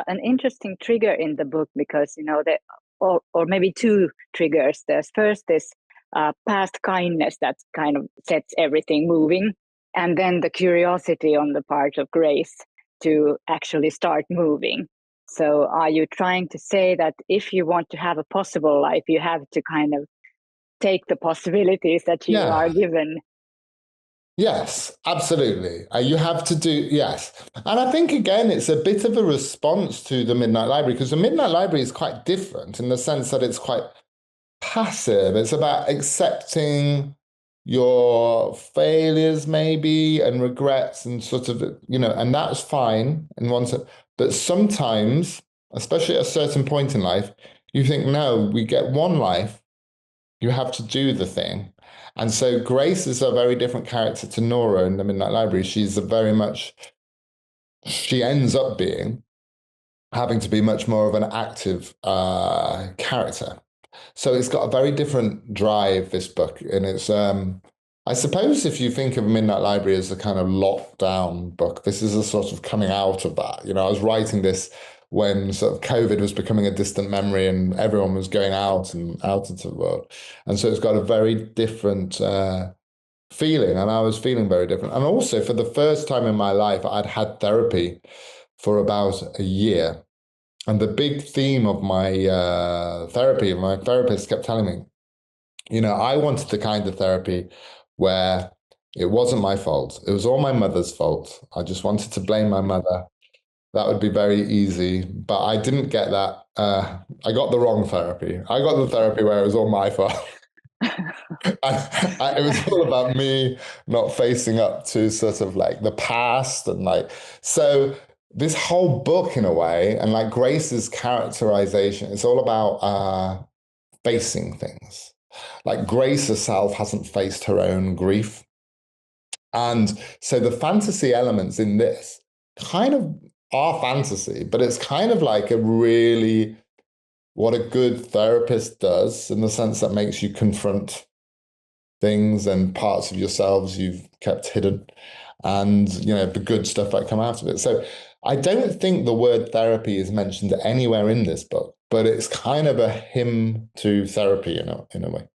an interesting trigger in the book because, or maybe two triggers. There's first this past kindness that kind of sets everything moving. And then the curiosity on the part of Grace to actually start moving. So are you trying to say that if you want to have a possible life, you have to kind of take the possibilities that you are given? Yes, absolutely. You have to do, yes. And I think, again, it's a bit of a response to the Midnight Library, because the Midnight Library is quite different in the sense that it's quite passive. It's about accepting your failures, maybe, and regrets, and sort of, and that's fine in one sense. But sometimes, especially at a certain point in life, you think, no, we get one life, you have to do the thing. And so Grace is a very different character to Nora in the Midnight Library. She ends up having to be much more of an active character. So it's got a very different drive, this book. And it's, I suppose if you think of Midnight Library as a kind of lockdown book, this is a sort of coming out of that. I was writing this when sort of COVID was becoming a distant memory and everyone was going out into the world. And so it's got a very different feeling, and I was feeling very different. And also, for the first time in my life, I'd had therapy for about a year. And the big theme of my therapy, my therapist kept telling me, I wanted the kind of therapy where it wasn't my fault. It was all my mother's fault. I just wanted to blame my mother. That would be very easy. But I didn't get that. I got the wrong therapy. I got the therapy where it was all my fault. It was all about me not facing up to sort of like the past. And so this whole book, in a way, and like Grace's characterization, it's all about facing things. Like Grace herself hasn't faced her own grief. And so the fantasy elements in this kind of are fantasy, but it's kind of like what a good therapist does, in the sense that makes you confront things and parts of yourselves you've kept hidden, and the good stuff that come out of it. So I don't think the word therapy is mentioned anywhere in this book, but it's kind of a hymn to therapy in a way.